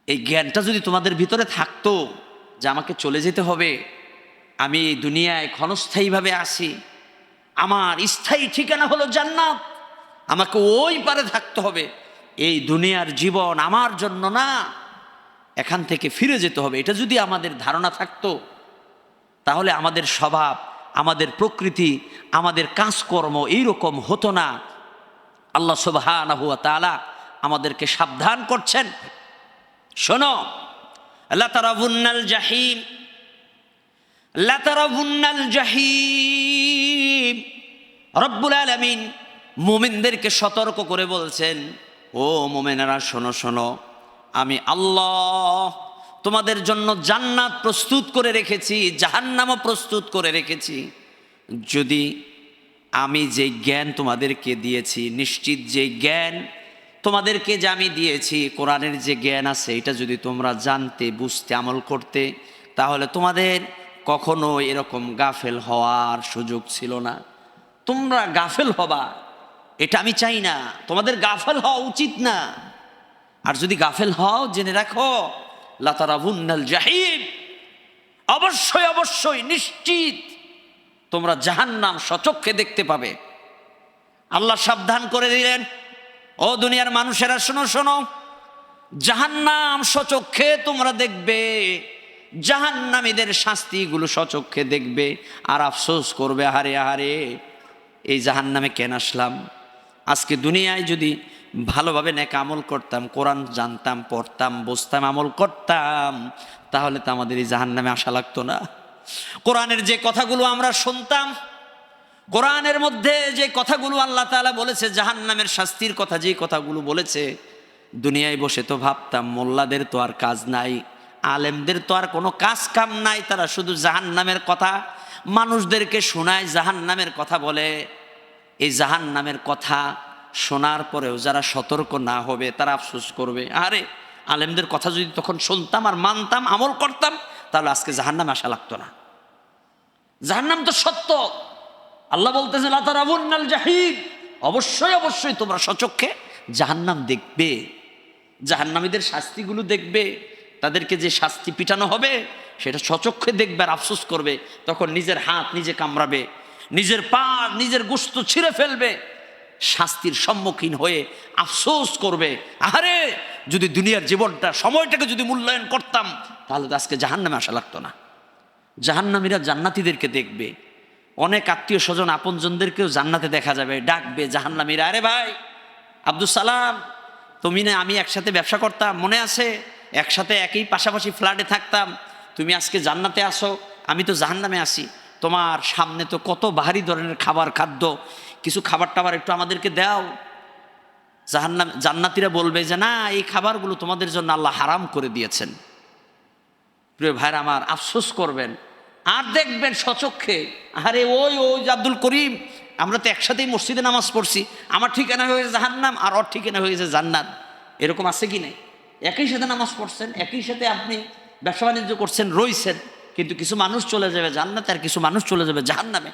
এই জ্ঞানটা যদি তোমাদের ভিতরে থাকতো যে আমাকে চলে যেতে হবে, আমি এই দুনিয়ায় ক্ষণস্থায়ীভাবে আসি, আমার স্থায়ী ঠিকানা হলো জান্নাত, আমাকে ওই পারে থাকতে হবে, এই দুনিয়ার জীবন আমার জন্য না, এখান থেকে ফিরে যেতে হবে, এটা যদি আমাদের ধারণা থাকতো, তাহলে আমাদের স্বভাব, আমাদের প্রকৃতি, আমাদের কাজকর্ম এইরকম হতো না। আল্লাহ সুবহানাহু ওয়া তাআলা আমাদেরকে সাবধান করছেন, শোনো, লা তারাবুন্নাল জাহিম, লা তারাবুন্নাল জাহিম। রব্বুল আলামিন মুমিনদেরকে সতর্ক করে বলছেন, ও মুমিনেরা শোনো শোনো, আমি আল্লাহ তোমাদের জন্য জান্নাত প্রস্তুত করে রেখেছি, জাহান্নামও প্রস্তুত করে রেখেছি। যদি আমি যে জ্ঞান তোমাদেরকে দিয়েছি, নিশ্চিত যে জ্ঞান তোমাদেরকে যে আমি দিয়েছি, কোরআনের যে জ্ঞান আছে, এটা যদি তোমরা জানতে, বুঝতে, আমল করতে, তাহলে তোমাদের কখনো এরকম গাফেল হওয়ার সুযোগ ছিল না। তোমরা গাফেল হবা, এটা আমি চাই না, তোমাদের গাফেল হওয়া উচিত না। আর যদি গাফেল হও, জেনে রাখো, লা তারাবুন্নাল জাহিম, অবশ্যই অবশ্যই নিশ্চিত তোমরা জাহান্নাম সচক্ষে দেখতে পাবে। আল্লাহ সাবধান করে দিলেন, ও দুনিয়ার মানুষেরা শোনো শোনো, জাহান্নাম সচক্ষে তোমরা দেখবে, জাহান্নামীদের শাস্তিগুলো সচক্ষে দেখবে, আর আফসোস করবে, আহারে আহারে, এই জাহান্নামে কেন আসলাম। আজকে দুনিয়ায় যদি ভালোভাবে নেক আমল করতাম, কোরআন জানতাম, পড়তাম, বুঝতাম, আমল করতাম, তাহলে তো আমাদের এই জাহান্নামে আসা লাগতো না। কোরআনের যে কথাগুলো আমরা শুনতাম, কোরআনের মধ্যে যে কথাগুলো আল্লাহ তাআলা বলেছে, জাহান্নামের শাস্তির কথা যে কথাগুলো বলেছে, দুনিয়ায় বসে তো ভাবতাম মোল্লাদের তো আর কাজ নাই, আলেমদের তো আর কোনো কাজ কাম নাই, তারা শুধু জাহান্নামের কথা মানুষদেরকে শোনায়, জাহান্নামের কথা বলে। এই জাহান্নামের কথা শোনার পরেও যারা সতর্ক না হবে তারা আফসোস করবে, আরে আলেমদের কথা যদি তখন শুনতাম আর মানতাম, আমল করতাম, তাহলে আজকে জাহান্নামে আসা লাগতো না। জাহান্নাম তো সত্য, আল্লাহ বলতেছে লা তারাবুন্নাল জাহিম, অবশ্যই অবশ্যই তোমরা সচক্ষে জাহান্নাম দেখবে, জাহান্নামীদের শাস্তিগুলো দেখবে, তাদেরকে যে শাস্তি পিটানো হবে সেটা সচক্ষে দেখবে আর আফসোস করবে। তখন নিজের হাত নিজে কামড়াবে, নিজের পা নিজের গোশত ছিঁড়ে ফেলবে, শাস্তির সম্মুখীন হয়ে আফসোস করবে, আরে যদি দুনিয়ার জীবনটা সময়টাকে যদি মূল্যায়ন করতাম তাহলে তো আজকে জাহান্নামে আসা লাগতো না। জাহান্নামীরা জান্নাতীদেরকে দেখবে, অনেক আত্মীয় স্বজন আপনজনদেরকেও জান্নাতে দেখা যাবে, ডাকবে জাহান্নামীরা, আরে ভাই আব্দুল সালাম, তুমি না আমি একসাথে ব্যবসা করতাম, মনে আছে? একসাথে একই পাশাপাশি ফ্ল্যাটে থাকতাম, তুমি আজকে জান্নাতে আসো, আমি তো জাহান্নামে আসি। তোমার সামনে তো কত ভারী ধরনের খাদ্য, কিছু খাবার টাবার একটু আমাদেরকে দাও। জান্নাতীরা বলবে যে না, এই খাবারগুলো তোমাদের জন্য আল্লাহ হারাম করে দিয়েছেন। প্রিয় ভাইরা আমার, আফসোস করবেন আর দেখবেন সচক্ষে, আরে ওই আব্দুল করিম, আমরা তো একসাথেই মসজিদে নামাজ পড়ছি, আমার ঠিকানা হয়েছে জাহান্নাম আর ওর ঠিকানা হয়েছে জান্নাত। এরকম আছে কি নেই? একই সাথে নামাজ পড়ছেন, একই সাথে আপনি ব্যবসা বাণিজ্য করছেন, রইছেন, কিন্তু কিছু মানুষ চলে যাবে জান্নাতে আর কিছু মানুষ চলে যাবে জাহান্নামে।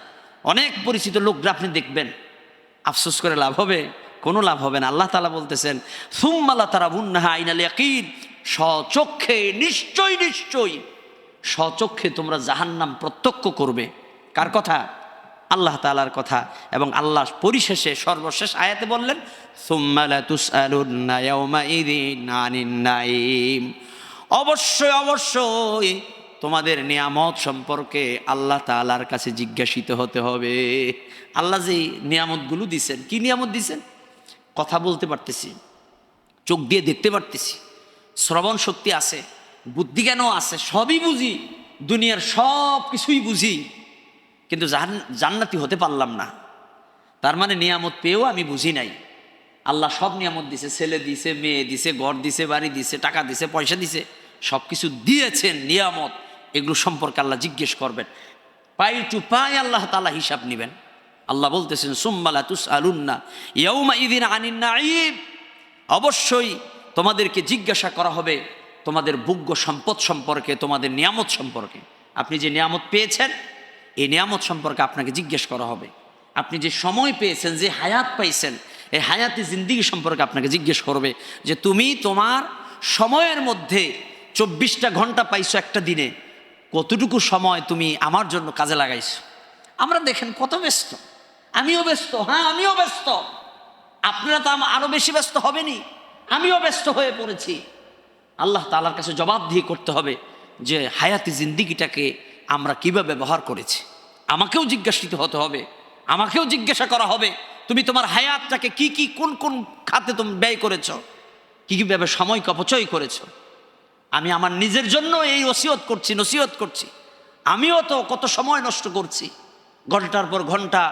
অনেক পরিচিত লোকরা আপনি দেখবেন, আফসোস করে লাভ হবে? কোনো লাভ হবে না। আল্লাহ তাআলা বলতেছেন সুম্মা লাতারাউন্নাহা আইনাল ইয়াকিন, স্বচক্ষে নিশ্চয়ই নিশ্চয়ই স্বচক্ষে তোমরা জাহান্নাম প্রত্যক্ষ করবে। কার কথা? আল্লাহ তাআলার কথা। এবং আল্লাহ পরিশেষে সর্বশেষ আয়াতে বললেন সুম্মা লাতুসআলুন্না ইয়াওমাইযিন আনিন নাঈম, অবশ্যই অবশ্যই তোমাদের নিয়ামত সম্পর্কে আল্লাহ তাআলার কাছে জিজ্ঞাসিত হতে হবে। আল্লাহ যে নিয়ামতগুলো দিছেন, কি নিয়ামত দিছেন? কথা বলতে পারতেছি, চোখ দিয়ে দেখতে পারতেছি, শ্রবণ শক্তি আছে, বুদ্ধি জ্ঞানও আছে, সবই বুঝি, দুনিয়ার সব কিছুই বুঝি, কিন্তু জান্নাতি হতে পারলাম না। তার মানে নিয়ামত পেয়েও আমি বুঝি নাই। আল্লাহ সব নিয়ামত দিছে, ছেলে দিছে, মেয়ে দিছে, ঘর দিছে, বাড়ি দিছে, টাকা দিছে, পয়সা দিছে, সব কিছু দিয়েছেন নিয়ামত। এগুলো সম্পর্কে আল্লাহ জিজ্ঞেস করবেন, পাই টু পাই আল্লাহ তাআলা হিসাব নেবেন। আল্লাহ বলতেছেন সুম্মা লাতুসআলুন্না ইয়াওমাইযিন আনিন নাঈম, অবশ্যই তোমাদেরকে জিজ্ঞাসা করা হবে তোমাদের ভোগ্য সম্পদ সম্পর্কে, তোমাদের নিয়ামত সম্পর্কে। আপনি যে নিয়ামত পেয়েছেন এই নিয়ামত সম্পর্কে আপনাকে জিজ্ঞেস করা হবে। আপনি যে সময় পেয়েছেন, যে হায়াত পাইছেন, এই হায়াতি জিন্দিগি সম্পর্কে আপনাকে জিজ্ঞেস করবে যে তুমি তোমার সময়ের মধ্যে 24টা ঘন্টা পাইছো একটা দিনে, কতটুকু সময় তুমি আমার জন্য কাজে লাগাইছো। আমরা দেখেন কত ব্যস্ত, আমিও ব্যস্ত, হ্যাঁ আমিও ব্যস্ত, আপনারা তো আরো বেশি ব্যস্ত হবেনই, আমিও ব্যস্ত হয়ে পড়েছি। আল্লাহ তাআলার কাছে জবাবদিহি করতে হবে যে হায়াতি জিন্দিগিটাকে আমরা কিভাবে ব্যবহার করেছি। আমাকেও জিজ্ঞাসিত হতে হবে, আমাকেও জিজ্ঞাসা করা হবে তুমি তোমার হায়াতটাকে কি কি কোন কোন খাতে তুমি ব্যয় করেছো, কি কিভাবে সময়কে অপচয় করেছো। আমি আমার নিজের জন্য এই ওসিয়ত করছি, নসিহত করছি, আমিও তো কত সময় নষ্ট করছি, ঘন্টার পর ঘন্টা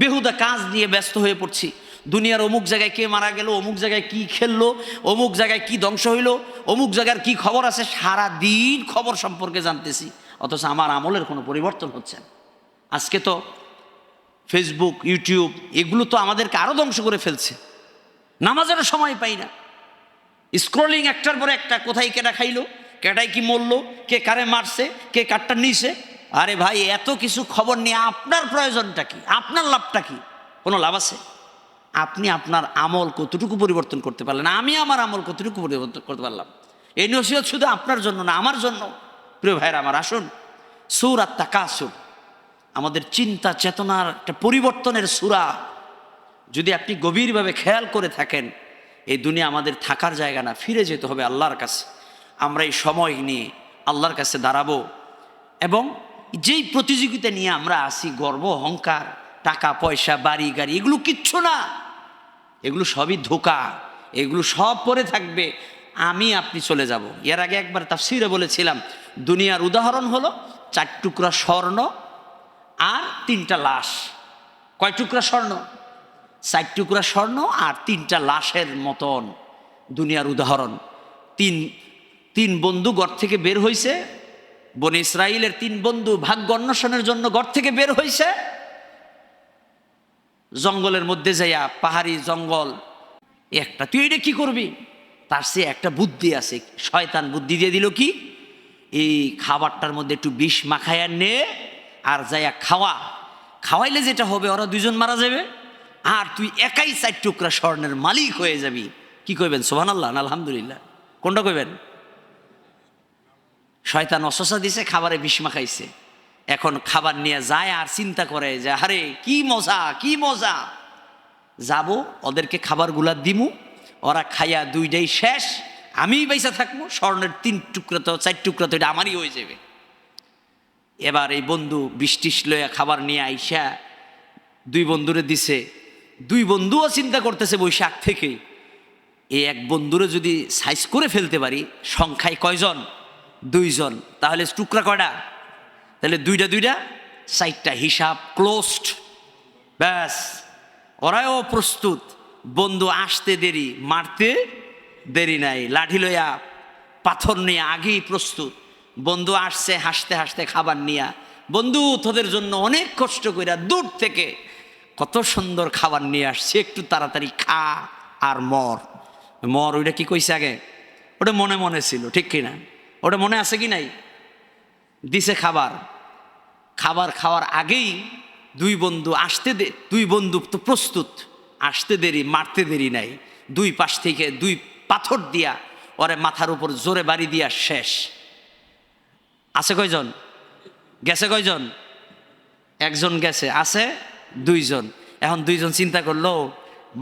বেহুদা কাজ নিয়ে ব্যস্ত হয়ে পড়ছি। দুনিয়ার অমুক জায়গায় কে মারা গেল, অমুক জায়গায় কি খেললো, অমুক জায়গায় কি ধ্বংস হইলো, অমুক জায়গার কি খবর আছে, সারা দিন খবর সম্পর্কে জানতেছি, অথচ আমার আমলের কোনো পরিবর্তন হচ্ছে না। আজকে তো ফেসবুক, ইউটিউব এগুলো তো আমাদেরকে আরো ধ্বংস করে ফেলছে। নামাজেরও সময় পাই না, স্ক্রলিং একটার পর একটা, কোথায় কেটা খাইলো, কেটাই কি মরলো, কে কারে মারছে, কে কারটা নিছে। আরে ভাই, এত কিছু খবর নিয়ে আপনার প্রয়োজনটা কি, আপনার লাভটা কি? কোনো লাভ আছে? আপনি আপনার আমল কতটুকু পরিবর্তন করতে পারলেন, আমি আমার আমল কতটুকু পরিবর্তন করতে পারলাম? এই নসিহত শুধু আপনার জন্য না, আমার জন্য। প্রিয় ভাইরা আমার, আসুন সূরা তাকাসুর, আমাদের চিন্তা চেতনার একটা পরিবর্তনের সূরা। যদি আপনি গভীরভাবে খেয়াল করে থাকেন, এই দুনিয়া আমাদের থাকার জায়গা না, ফিরে যেতে হবে আল্লাহর কাছে। আমরা এই সময় নিয়ে আল্লাহর কাছে দাঁড়াবো, এবং যেই প্রতিযোগিতা নিয়ে আমরা আসি, গর্ব অহংকার, টাকা পয়সা, বাড়ি গাড়ি, এগুলো কিচ্ছু না, এগুলো সবই ধোঁকা, এগুলো সব পরে থাকবে, আমি আপনি চলে যাব। এর আগে একবার তাফসীরে বলেছিলাম, দুনিয়ার উদাহরণ হলো 4 টুকরা স্বর্ণ আর 3টা লাশ। কয় টুকরা স্বর্ণ? 4 টুকরা স্বর্ণ আর 3টা লাশের মতন দুনিয়ার উদাহরণ। তিন বন্ধু ঘর থেকে বের হয়েছে, বনি ইসরাইলের 3 বন্ধু ভাগ্য অন্বেষণের জন্য ঘর থেকে বের হয়েছে, জঙ্গলের মধ্যে যাইয়া, পাহাড়ি জঙ্গল একটা, তুই এটা কি করবি? তার সে একটা বুদ্ধি আছে, শয়তান বুদ্ধি দিয়ে দিল কি, এই খাবারটার মধ্যে একটু বিষ মাখাইয়া নে আর যাইয়া খাওয়াইলে যেটা হবে, ওরা 2জন মারা যাবে আর তুই একাই 4 টুকরা স্বর্ণের মালিক হয়ে যাবি। কি কইবেন? সুবহানাল্লাহ না আলহামদুলিল্লাহ? কোনটা কইবেন? শয়তান অসসা দিছে, খাবারে বিষ মাখাইছে। এখন খাবার নিয়ে যায় আর চিন্তা করে যে আরে কি মজা, কি মজা। যাব, ওদেরকে খাবারগুলা দিমু, ওরা খাইয়া দুইটাই শেষ, আমি পয়সা থাকবো, স্বর্ণের 3 টুকরা তো 4 টুকরা তো এটা আমারই হয়ে যাবে। এবার এই বন্ধু বৃষ্টিস লইয়া খাবার নিয়ে আইসা 2 বন্ধুরে দিছে। 2 বন্ধুও চিন্তা করতেছে বৈশাখ থেকে, এই এক বন্ধুরে যদি সাইজ করে ফেলতে পারি, সংখ্যায় কয়জন? 2 জন, তাহলে টুকরা কয়টা? তাহলে 2টা 2টা 4টা, হিসাব ক্লোজড। ব্যাস, ওরাও প্রস্তুত। বন্ধু আসতে দেরি, মারতে দেরি নাই, লাঠি লইয়া পাথর নিয়ে আগেই প্রস্তুত। বন্ধু আসছে হাসতে হাসতে খাবার নিয়া, বন্ধু তোদের জন্য অনেক কষ্ট কইরা দূর থেকে কত সুন্দর খাবার নিয়ে আসছে, একটু তাড়াতাড়ি খা আর মর। মর ওইটা কি কইছে আগে? ওটা মনে মনে ছিল, ঠিক কিনা? ওটা মনে আছে কি নাই? দিছে খাবার। খাবার খাওয়ার আগেই 2 বন্ধু আসতে 2 বন্ধু তো প্রস্তুত, আসতে দেরি মারতে দেরি নাই। 2 পাশ থেকে 2 পাথর দিয়া ওরে মাথার উপর জোরে বাড়ি দিয়া শেষ। আছে কয়জন? গেছে কয়জন? 1 জন গেছে, আছে 2 জন। এখন 2 জন চিন্তা করলো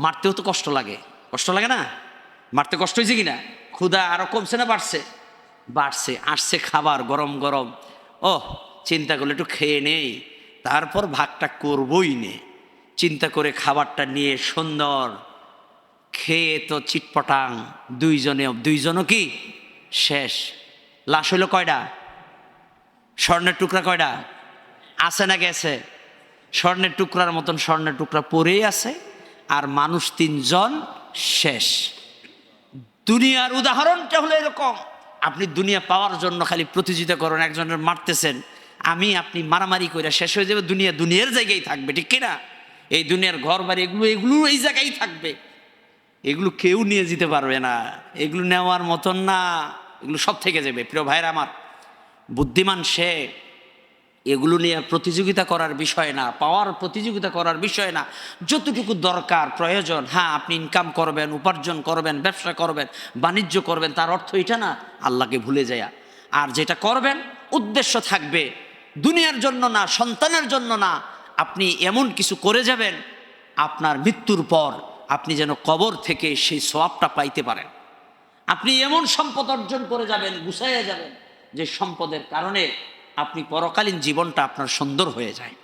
মারতেও তো কষ্ট লাগে, কষ্ট লাগে না? মারতে কষ্ট হয়েছে কিনা? ক্ষুধা আরো কমছে না বাড়ছে? বাড়ছে। আসছে খাবার গরম গরম, ও চিন্তা করলে একটু খেয়ে নেই, তারপর ভাগটা করবই নে। চিন্তা করে খাবারটা নিয়ে সুন্দর খেয়ে তো চিটপটাং, 2 জনও কি শেষ। লাশ হইল কয়টা? স্বর্ণের টুকরা কয়টা? আছে না গেছে? স্বর্ণের টুকরার মতন স্বর্ণের টুকরা পড়েই আছে, আর মানুষ 3 জন শেষ। দুনিয়ার উদাহরণটা হলো এরকম। আপনি দুনিয়া পাওয়ার জন্য খালি প্রতিযোগিতা করেন, একজনের মারতেছেন, আপনি মারামারি করে শেষ হয়ে যাবে। দুনিয়া দুনিয়ার জায়গায় থাকবে, ঠিক কিনা? এই দুনিয়ার ঘর বাড়ি এগুলো এই জায়গায় থাকবে, এগুলো কেউ নিয়ে যেতে পারবে না, এগুলো নেওয়ার মতন না, এগুলো সব থেকে যাবে। প্রিয় ভাইরা আমার, বুদ্ধিমান সে এগুলো নিয়ে প্রতিযোগিতা করার বিষয় না, পাওয়ার প্রতিযোগিতা করার বিষয় না। যতটুকু দরকার প্রয়োজন, হ্যাঁ আপনি ইনকাম করবেন, উপার্জন করবেন, ব্যবসা করবেন, বাণিজ্য করবেন, তার অর্থ এটা না আল্লাহকে ভুলে যায়। আর যেটা করবেন উদ্দেশ্য থাকবে দুনিয়ার জন্য না, সন্তানের জন্য না, আপনি এমন কিছু করে যাবেন আপনার মৃত্যুর পর আপনি যেন কবর থেকে সেই সওয়াবটা পাইতে পারেন। আপনি এমন সম্পদ অর্জন করে যাবেন, গুছাইয়া যাবেন, যে সম্পদের কারণে আপনি পরকালীন জীবনটা আপনার সুন্দর হয়ে যায়।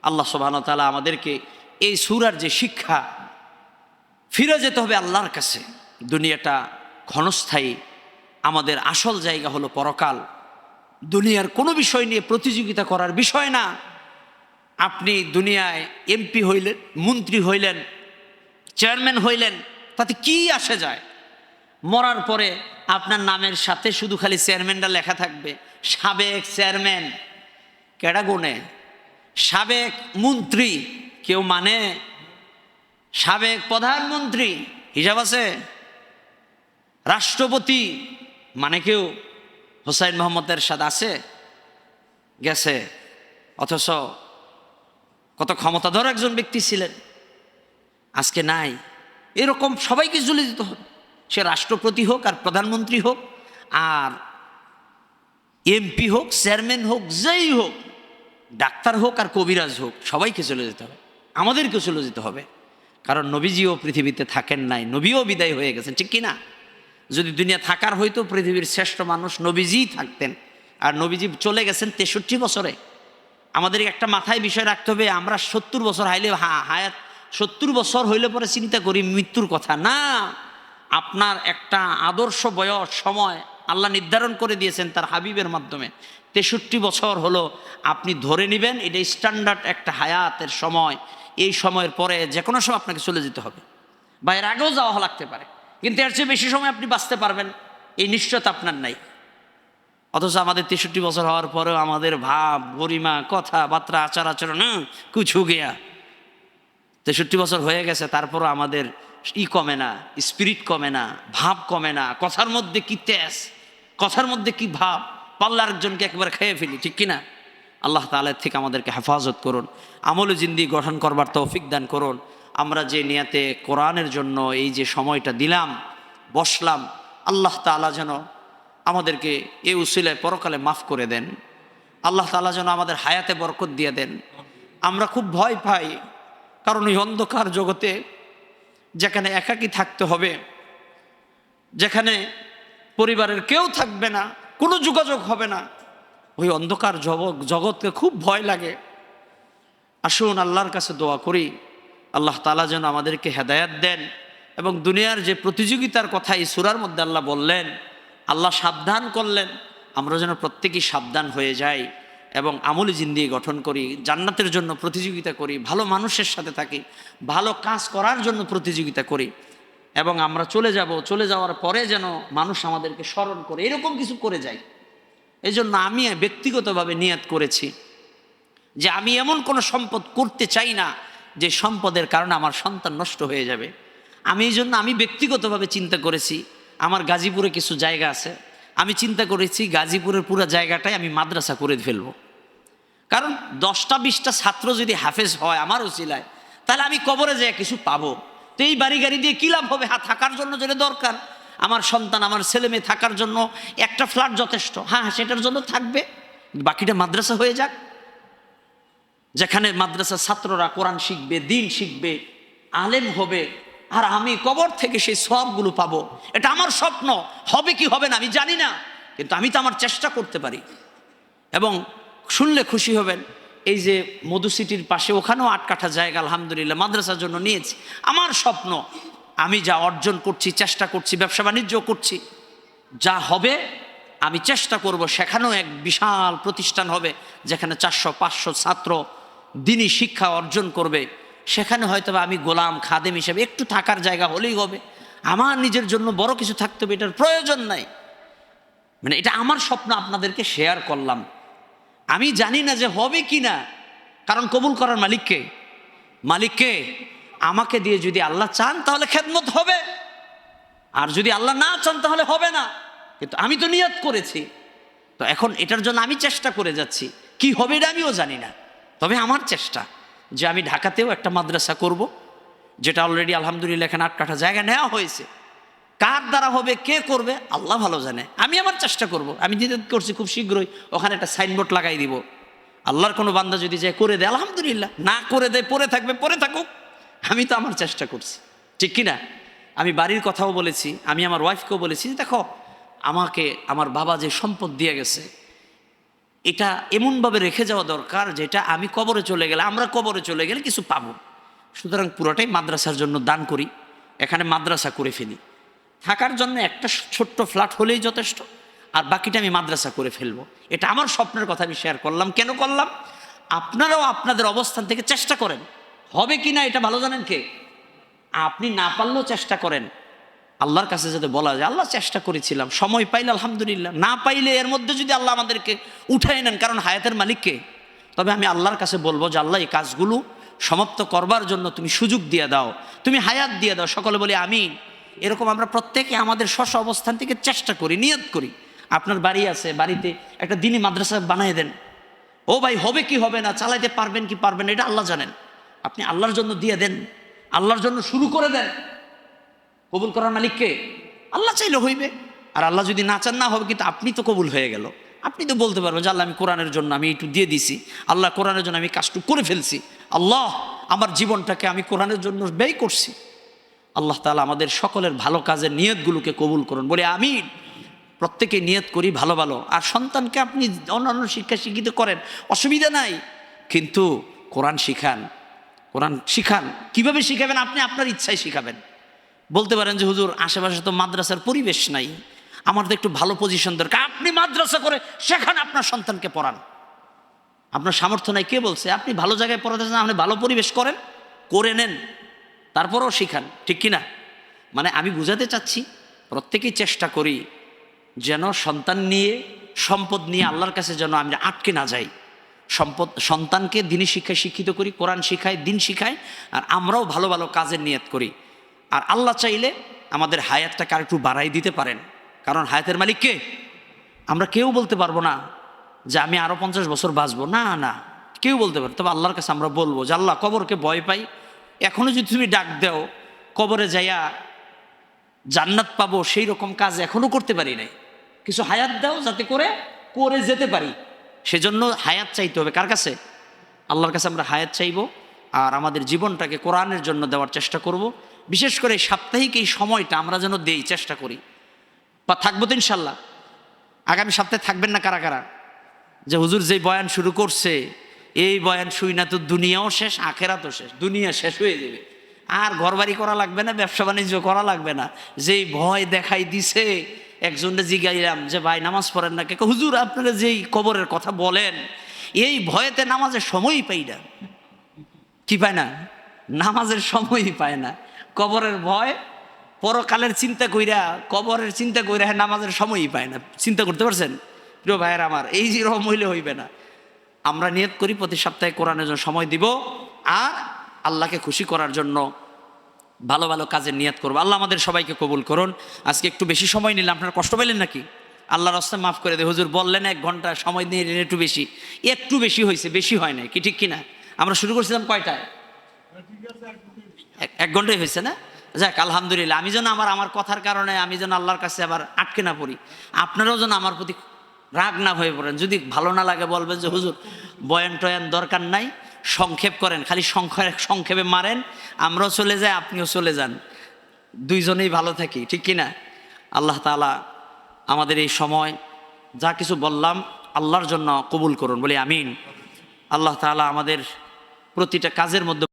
আল্লাহ সুবহানাহু ওয়া তাআলা আমাদেরকে এই সূরার যে শিক্ষা, ফিরে যেতে হবে আল্লাহর কাছে। দুনিয়াটা ক্ষণস্থায়ী, আমাদের আসল জায়গা হলো পরকাল। দুনিয়ার কোনো বিষয় নিয়ে প্রতিযোগিতা করার বিষয় না। আপনি দুনিয়ায় এমপি হইলেন, মন্ত্রী হইলেন, চেয়ারম্যান হইলেন, তাতে কি আসে যায়? মরার পরে আপনার নামের সাথে শুধু খালি চেয়ারম্যানটা লেখা থাকবে। সাবেক চেয়ারম্যান কেডা গুনে? সাবেক মন্ত্রী কেউ মানে? সাবেক প্রধানমন্ত্রী হিসাব আছে? রাষ্ট্রপতি মানে কেউ? হোসাইন মোহাম্মদ এরশাদ আছে? গেছে। অথচ কত ক্ষমতাধর একজন ব্যক্তি ছিলেন, আজকে নাই। এরকম সবাইকে চলে যেতে হবে, সে রাষ্ট্রপতি হোক আর প্রধানমন্ত্রী হোক আর এমপি হোক, চেয়ারম্যান হোক, যেই হোক, ডাক্তার হোক আর কবিরাজ হোক, সবাইকে চলে যেতে হবে, আমাদেরকে চলে যেতে হবে। কারণ নবীজিও পৃথিবীতে থাকেন নাই, নবীও বিদায় হয়ে গেছেন, ঠিক কিনা? যদি দুনিয়া থাকার হয়তো পৃথিবীর শ্রেষ্ঠ মানুষ নবীজিই থাকতেন, আর নবীজি চলে গেছেন 63 বছরে। আমাদের একটা মাথায় বিষয় রাখতে হবে, আমরা 70 বছর হাইলে হায়াত 70 বছর হইলে পরে চিন্তা করি মৃত্যুর কথা না। আপনার একটা আদর্শ বয়স সময় আল্লাহ নির্ধারণ করে দিয়েছেন তার হাবিবের মাধ্যমে। 63 বছর হলো, আপনি ধরে নেবেন এটা স্ট্যান্ডার্ড একটা হায়াতের সময়। এই সময়ের পরে যে কোনো সময় আপনাকে চলে যেতে হবে, বা এর আগেও যাওয়া লাগতে পারে, কিন্তু এর চেয়ে বেশি সময় আপনি বাঁচতে পারবেন এই নিশ্চয়তা আপনার নাই। অথচ আমাদের 63 বছর হওয়ার পরেও আমাদের ভাব, গরিমা, কথাবার্তা, আচার আচরণ কুছু গিয়া 63 বছর হয়ে গেছে, তারপরও আমাদের কমে না, স্পিরিট কমে না, ভাব কমে না। কথার মধ্যে কি তেজ, কথার মধ্যে কি ভাব, পাল্লা আরেকজনকে একবার খেয়ে ফেলি, ঠিক কিনা? আল্লাহ তাআলা থেকে আমাদেরকে হেফাজত করুন, আমলে জিন্দি গঠন করবার তৌফিক দান করুন। আমরা যে নিয়াতে কোরআনের জন্য এই যে সময়টা দিলাম, বসলাম, আল্লাহ তাআলা যেন আমাদেরকে এই উসিলায় পরকালে মাফ করে দেন। আল্লাহ তাআলা যেন আমাদের হায়াতে বরকত দিয়ে দেন। আমরা খুব ভয় পাই, কারণ ওই অন্ধকার জগতে যেখানে একাকী থাকতে হবে, যেখানে পরিবারের কেউ থাকবে না, কোনো যোগাযোগ হবে না, ওই অন্ধকার জগৎকে খুব ভয় লাগে। আসুন আল্লাহর কাছে দোয়া করি, আল্লাহ তাআলা যেন আমাদেরকে হেদায়েত দেন এবং দুনিয়ার যে প্রতিযোগিতার কথা এই সূরার মধ্যে আল্লাহ বললেন, আল্লাহ সাবধান করলেন, আমরা যেন প্রত্যেকেই সাবধান হয়ে যাই এবং আমলি জিন্দেগি গঠন করি, জান্নাতের জন্য প্রতিযোগিতা করি, ভালো মানুষের সাথে থাকি, ভালো কাজ করার জন্য প্রতিযোগিতা করি এবং আমরা চলে যাওয়ার পরে যেন মানুষ আমাদেরকে স্মরণ করে, এরকম কিছু করে যায়। এই জন্য আমি ব্যক্তিগতভাবে নিয়ত করেছি যে আমি এমন কোনো সম্পদ করতে চাই না যে সম্পদের কারণে আমার সন্তান নষ্ট হয়ে যাবে। আমি ব্যক্তিগতভাবে চিন্তা করেছি, আমার গাজীপুরে কিছু জায়গা আছে, আমি চিন্তা করেছি গাজীপুরের পুরো জায়গাটাই আমি মাদ্রাসা করে ফেলবো। কারণ 10টা-20টা ছাত্র যদি হাফেজ হয় আমার উসিলায়, তাহলে আমি কবরে যেয়ে কিছু পাবো। তো এই বাড়ি গাড়ি দিয়ে কী লাভ হবে? থাকার জন্য যেটা দরকার, আমার সন্তান আমার ছেলে মেয়ে থাকার জন্য একটা ফ্ল্যাট যথেষ্ট, হ্যাঁ সেটার জন্য থাকবে, বাকিটা মাদ্রাসা হয়ে যাক, যেখানে মাদ্রাসার ছাত্ররা কোরআন শিখবে, দিন শিখবে, আলেম হবে, আর আমি কবর থেকে সেই সওয়াবগুলো পাবো। এটা আমার স্বপ্ন। হবে কি হবে না আমি জানি না, কিন্তু আমি তো আমার চেষ্টা করতে পারি। এবং শুনলে খুশি হবেন, এই যে মধু সিটির পাশে ওখানেও 8 কাঠা জায়গা আলহামদুলিল্লাহ মাদ্রাসার জন্য নিয়েছি। আমার স্বপ্ন, আমি যা অর্জন করছি, চেষ্টা করছি, ব্যবসা বাণিজ্য করছি, যা হবে আমি চেষ্টা করব সেখানেও এক বিশাল প্রতিষ্ঠান হবে, যেখানে 400-500 ছাত্র দিনী শিক্ষা অর্জন করবে। সেখানে হয়তো আমি গোলাম খাদেম হিসেবে একটু থাকার জায়গা হলেই হবে। আমার নিজের জন্য বড় কিছু থাকতে হবে এটার প্রয়োজন নাই। মানে এটা আমার স্বপ্ন, আপনাদেরকে শেয়ার করলাম। আমি জানি না যে হবে কি না, কারণ কবুল করার মালিককে আমাকে দিয়ে যদি আল্লাহ চান তাহলে খেদমত হবে, আর যদি আল্লাহ না চান তাহলে হবে না। কিন্তু আমি তো নিয়ত করেছি, তো এখন এটার জন্য আমি চেষ্টা করে যাচ্ছি। কি হবে এটা আমিও জানি না, তবে আমার চেষ্টা যে আমি ঢাকাতেও একটা মাদ্রাসা করব, যেটা অলরেডি আলহামদুলিল্লাহ এখানে 8 কাঠা জায়গা নেওয়া হয়েছে। কার দ্বারা হবে, কে করবে, আল্লাহ ভালো জানে। আমি আমার চেষ্টা করব। আমি যেটা করছি খুব শীঘ্রই ওখানে একটা সাইনবোর্ড লাগাই দিব। আল্লাহর কোনো বান্দা যদি যায় করে দেয় আলহামদুলিল্লাহ, না করে দেয় পড়ে থাকবে, পড়ে থাকুক, আমি তো আমার চেষ্টা করছি, ঠিক কিনা? আমি বাড়ির কথাও বলেছি, আমি আমার ওয়াইফকেও বলেছি, দেখো আমাকে আমার বাবা যে সম্পদ দিয়ে গেছে এটা এমনভাবে রেখে যাওয়া দরকার যেটা আমি কবরে চলে গেলে, আমরা কবরে চলে গেলে কিছু পাবো। সুতরাং পুরোটাই মাদ্রাসার জন্য দান করি, এখানে মাদ্রাসা করে ফেলি। থাকার জন্য একটা ছোট্ট ফ্ল্যাট হলেই যথেষ্ট, আর বাকিটা আমি মাদ্রাসা করে ফেলবো। এটা আমার স্বপ্নের কথা আমি শেয়ার করলাম। কেন করলাম? আপনারাও আপনাদের অবস্থান থেকে চেষ্টা করেন, হবে কি না এটা ভালো জানেন কে। আপনি না পারলেও চেষ্টা করেন, আল্লাহর কাছে যাতে বলা যায় আল্লাহ চেষ্টা করেছিলাম, সময় পাইলে আলহামদুলিল্লাহ, না পাইলে এর মধ্যে যদি আল্লাহ আমাদেরকে উঠাই নেন, কারণ হায়াতের মালিককে, তবে আমি আল্লাহর কাছে বলবো যে আল্লাহ এই কাজগুলো সমাপ্ত করবার জন্য তুমি সুযোগ দিয়ে দাও, তুমি হায়াত দিয়ে দাও। সকলে বলি আমিন। এরকম আমরা প্রত্যেকে আমাদের স্ব অবস্থান থেকে চেষ্টা করি, নিয়ত করি। আপনার বাড়ি আছে, বাড়িতে একটা দিনী মাদ্রাসা বানিয়ে দেন। ও ভাই হবে কি হবে না, চালাইতে পারবেন কি পারবেন এটা আল্লাহ জানেন, আপনি আল্লাহর জন্য দিয়ে দেন, আল্লাহর জন্য শুরু করে দেন। কবুল করার মালিককে, আল্লাহ চাইলে হইবে, আর আল্লাহ যদি না চান না হবে, কিন্তু আপনি তো কবুল হয়ে গেল। আপনি তো বলতে পারবেন যে আল্লাহ আমি কোরআনের জন্য আমি একটু দিয়ে দিছি, আল্লাহ কোরআনের জন্য আমি কাজটুকু করে ফেলছি, আল্লাহ আমার জীবনটাকে আমি কোরআনের জন্য ব্যয় করছি। আল্লাহ তাআলা আমাদের সকলের ভালো কাজের নিয়তগুলোকে কবুল করুন, বলে আমিন। প্রত্যেকে নিয়ত করি ভালো ভালো। আর সন্তানকে আপনি অন্যান্য শিক্ষা শিক্ষিত করেন, অসুবিধা নাই, কিন্তু কোরআন শিখান। কিভাবে শিখাবেন? আপনি আপনার ইচ্ছায় শিখাবেন। বলতে পারেন যে হুজুর আশেপাশে তো মাদ্রাসার পরিবেশ নাই, আমার তো একটু ভালো পজিশন দরকার। আপনি মাদ্রাসা করে সেখানে আপনার সন্তানকে পড়ান। আপনার সামর্থ্য নাই কে বলছে? আপনি ভালো জায়গায় পড়াতে চান, আপনি ভালো পরিবেশ করে নেন, তারপরেও শিখান, ঠিক কিনা? মানে আমি বুঝাতে চাচ্ছি প্রত্যেকেই চেষ্টা করি যেন সন্তান নিয়ে, সম্পদ নিয়ে আল্লাহর কাছে যেন আমি আটকে না যাই। সন্তানকে দিনী শিক্ষায় শিক্ষিত করি, কোরআন শিখাই, দিন শিখাই, আর আমরাও ভালো ভালো কাজের নিয়ত করি। আর আল্লাহ চাইলে আমাদের হায়াতটাকে আর একটু বাড়াই দিতে পারেন, কারণ হায়াতের মালিক কে? আমরা কেউ বলতে পারবো না যে আমি আরো 50 বছর বাঁচবো, না কেউ বলতে পারবো। তবে আল্লাহর কাছে আমরা বলবো যে আল্লাহ কবরকে ভয় পাই, এখনো যদি তুমি ডাক দাও কবরে যাইয়া জান্নাত পাবো সেই রকম কাজ এখনো করতে পারি নাই, কিছু হায়াত দাও যাতে করে করে যেতে পারি। সেজন্য হায়াত চাইতে হবে কার কাছে? আল্লাহর কাছে আমরা হায়াত চাইব, আর আমাদের জীবনটাকে কোরআনের জন্য দেওয়ার চেষ্টা করব। বিশেষ করে সাপ্তাহিক এই সময়টা আমরা যেন দেই, চেষ্টা করি। বা থাকবো তো ইনশাল্লাহ। আগামী সপ্তাহে থাকবেন না কারা কারা? যে হুজুর যেই বয়ান শুরু করছে, এই বয়ান শুই না তো দুনিয়াও শেষ, আখেরাতও শেষ, দুনিয়া শেষ হয়ে যাবে, আর ঘরবাড়ি করা লাগবে না, ব্যবসা বাণিজ্য করা লাগবে না। যেই ভয় দেখাই দিছে, একজনকে জিগাইলাম যে ভাই নামাজ পড়েন না কে? হুজুর আপনারা যেই কবরের কথা বলেন, এই ভয়েতে নামাজের সময়ই পাই না। কি পায় না? নামাজের সময়ই পায় না। কবরের ভয়, পরকালের চিন্তা কইরা, কবরের চিন্তা কইরা নামাজের সময়ই পায় না। চিন্তা করতে পারছেন প্রিয় ভাইয়ের আমার? এই যে রকম হইলে হইবে না। আমরা নিয়ত করি প্রতি সপ্তাহে কোরআনের জন্য সময় দিব, আর আল্লাহকে খুশি করার জন্য ভালো ভালো কাজের নিয়ত করবো। আল্লাহ আমাদের সবাইকে কবুল করুন। আজকে একটু বেশি সময় নিলাম, আপনারা কষ্ট পেলেন নাকি? আল্লাহর রাস্তায় মাফ করে দে। হুজুর বললেন 1 ঘন্টা সময় নিয়ে নিলেন, একটু বেশি হয়েছে, বেশি হয় না কি? ঠিক কিনা? আমরা শুরু করছিলাম কয়টায়? 1 ঘন্টাই হয়েছে না? যাক আলহামদুলিল্লাহ। আমি যেন আমার কথার কারণে আমি যেন আল্লাহর কাছে আবার আটকে না পড়ি, আপনারাও যেন আমার প্রতি রাগ না হয়ে পড়েন। যদি ভালো না লাগে বলবেন যে হুজুর বয়ান টয়ান দরকার নাই, সংক্ষেপ করেন, খালি সংক্ষেপে মারেন, আমরাও চলে যাই, আপনিও চলে যান, দুইজনেই ভালো থাকি। ঠিক কিনা? আল্লাহ তাআলা আমাদের এই সময় যা কিছু বললাম আল্লাহর জন্য কবুল করুন, বলি আমিন। আল্লাহ তাআলা আমাদের প্রতিটা কাজের মধ্যে